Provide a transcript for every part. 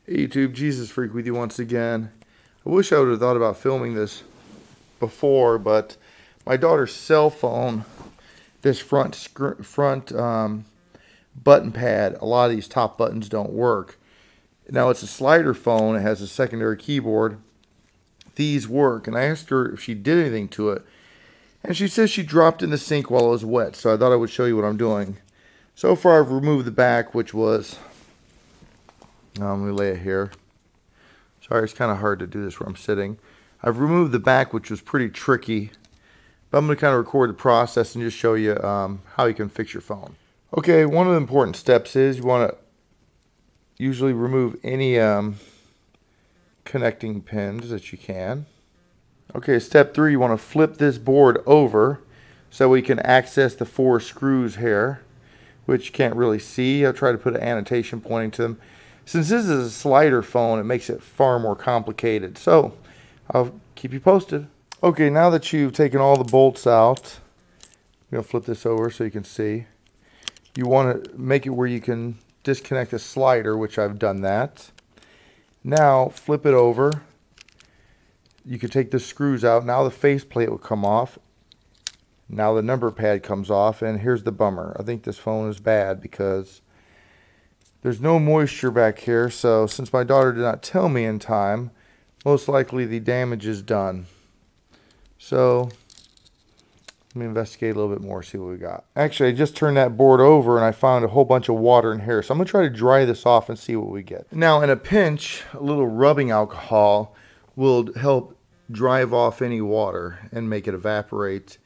Hey YouTube, Jesus Freak with you once again. I wish I would have thought about filming this before, but my daughter's cell phone, this front button pad, a lot of these top buttons don't work. Now it's a slider phone, it has a secondary keyboard. These work, and I asked her if she did anything to it, and she says she dropped in the sink while it was wet, so I thought I would show you what I'm doing. So far I've removed the back, which was, let me lay it here. Sorry, it's kind of hard to do this where I'm sitting. I've removed the back, which was pretty tricky, but I'm going to kind of record the process and just show you how you can fix your phone. Okay, one of the important steps is you want to usually remove any connecting pins that you can. Okay, step 3, you want to flip this board over so we can access the 4 screws here, which you can't really see. I'll try to put an annotation pointing to them. Since this is a slider phone, it makes it far more complicated. So, I'll keep you posted. Okay, now that you've taken all the bolts out, I'm going to flip this over so you can see. You want to make it where you can disconnect the slider, which I've done that. Now, flip it over. You can take the screws out. Now the faceplate will come off. Now the number pad comes off, and here's the bummer. I think this phone is bad because there's no moisture back here, so since my daughter did not tell me in time, most likely the damage is done. So, let me investigate a little bit more, see what we got. Actually, I just turned that board over and I found a whole bunch of water in here, so I'm going to try to dry this off and see what we get. Now, in a pinch, a little rubbing alcohol will help drive off any water and make it evaporate.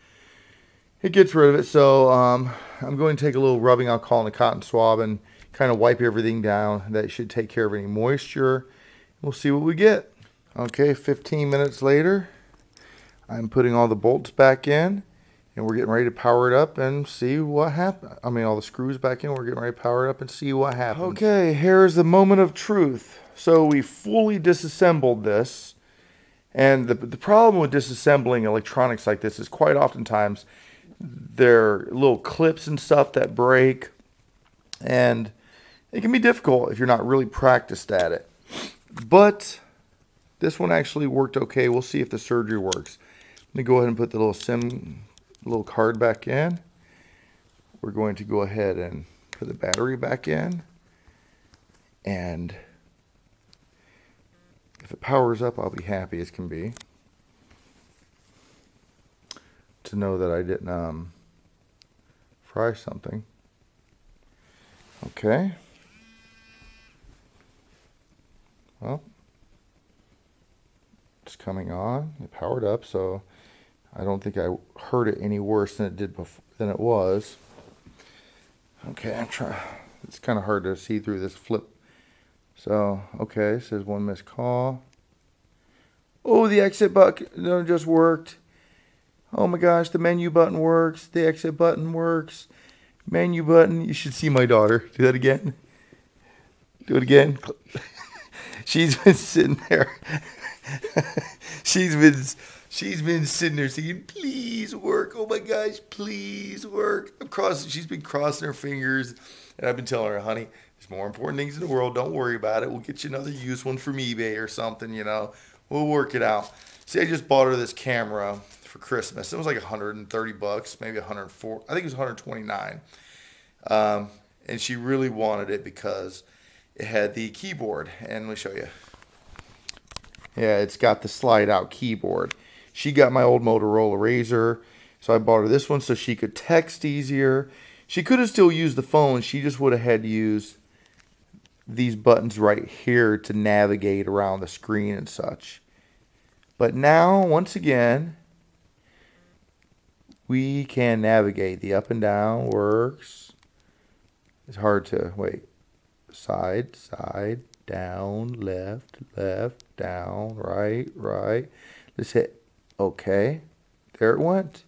It gets rid of it, so I'm going to take a little rubbing alcohol in a cotton swab and kind of wipe everything down. That should take care of any moisture. We'll see what we get. Okay, 15 minutes later, I'm putting all the bolts back in, and we're getting ready to power it up and see what happens. I mean, all the screws back in. We're getting ready to power it up and see what happens. Okay, here's the moment of truth. So we fully disassembled this, and the problem with disassembling electronics like this is quite oftentimes there are little clips and stuff that break, and it can be difficult if you're not really practiced at it. But this one actually worked okay. We'll see if the surgery works. Let me go ahead and put the little card back in. We're going to go ahead and put the battery back in. And if it powers up, I'll be happy as can be to know that I didn't fry something. Okay. Well, it's coming on. It powered up, so I don't think I heard it any worse than it did before, than it was. Okay, I'm trying. It's kind of hard to see through this flip. So, okay, it says 1 missed call. Oh, the exit button just worked. Oh my gosh, the menu button works. The exit button works. Menu button. You should see my daughter. Do that again. Do it again. She's been sitting there. She's been sitting there saying, "Please work. Oh my gosh, please work." She's been crossing her fingers, and I've been telling her, "Honey, there's more important things in the world. Don't worry about it. We'll get you another used one from eBay or something. You know, we'll work it out." See, I just bought her this camera for Christmas. It was like $130, maybe 104. I think it was 129. And she really wanted it because it had the keyboard. And let me show you. Yeah, it's got the slide out keyboard. She got my old Motorola Razr, so I bought her this one so she could text easier. She could have still used the phone. She just would have had to use these buttons right here to navigate around the screen and such. But now, once again, we can navigate. The up and down works. It's hard to, wait, side, side, down, left, left, down, right, right. Let's hit OK. There it went.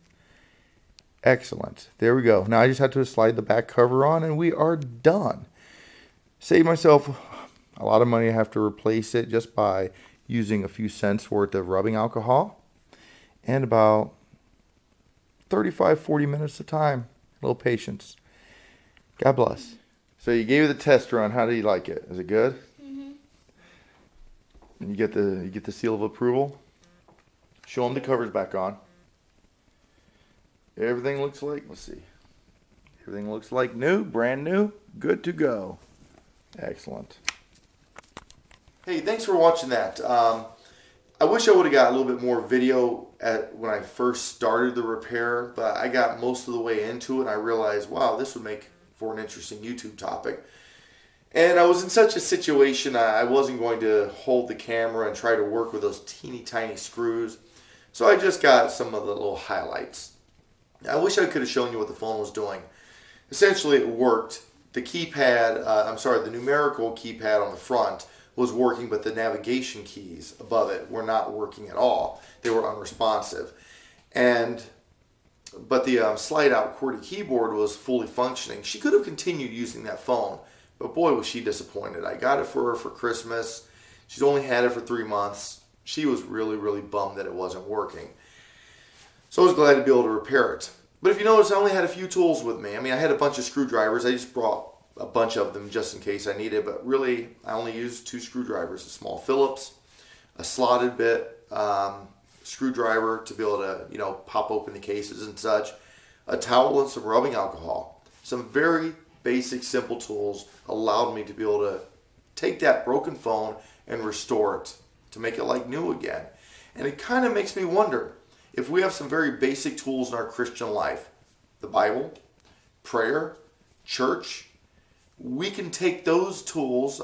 Excellent. There we go. Now I just have to slide the back cover on and we are done. Save myself a lot of money. I have to replace it just by using a few cents worth of rubbing alcohol and about 35-40 minutes of time. A little patience. God bless. So you gave it the test run. How do you like it? Is it good? Mm-hmm. And you get the seal of approval. Show them the covers back on. Everything looks like, let's see. Everything looks like new, brand new, good to go. Excellent. Hey, thanks for watching that. I wish I would have got a little bit more video when I first started the repair, but I got most of the way into it and I realized, wow, this would make for an interesting YouTube topic. And I was in such a situation, I wasn't going to hold the camera and try to work with those teeny tiny screws. So I just got some of the little highlights. I wish I could have shown you what the phone was doing. Essentially it worked. The keypad, the numerical keypad on the front was working, but the navigation keys above it were not working at all. They were unresponsive. But the slide out QWERTY keyboard was fully functioning. She could have continued using that phone, but boy was she disappointed. I got it for her for Christmas. She's only had it for 3 months. She was really, really bummed that it wasn't working. So I was glad to be able to repair it. But if you notice, I only had a few tools with me. I mean, I had a bunch of screwdrivers. I just brought a bunch of them just in case I needed, but really I only used 2 screwdrivers, a small Phillips, a slotted bit screwdriver to be able to, pop open the cases and such, a towel and some rubbing alcohol. Some very basic, simple tools allowed me to be able to take that broken phone and restore it to make it like new again. And it kind of makes me wonder if we have some very basic tools in our Christian life, the Bible, prayer, church, we can take those tools,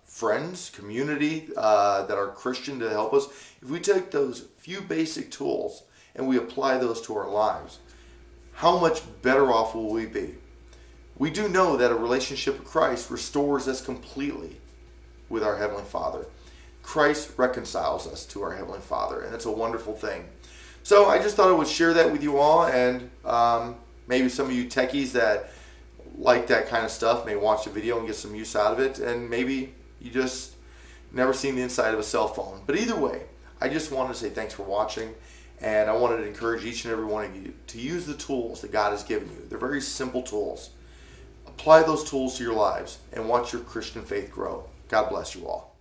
friends, community that are Christian to help us. If we take those few basic tools and we apply those to our lives, how much better off will we be? We do know that a relationship with Christ restores us completely with our Heavenly Father. Christ reconciles us to our Heavenly Father, and it's a wonderful thing. So I just thought I would share that with you all, and maybe some of you techies that like that kind of stuff may watch the video and get some use out of it, and maybe you just never seen the inside of a cell phone. But either way, I just wanted to say thanks for watching, and I wanted to encourage each and every one of you to use the tools that God has given you. They're very simple tools. Apply those tools to your lives and watch your Christian faith grow. God bless you all.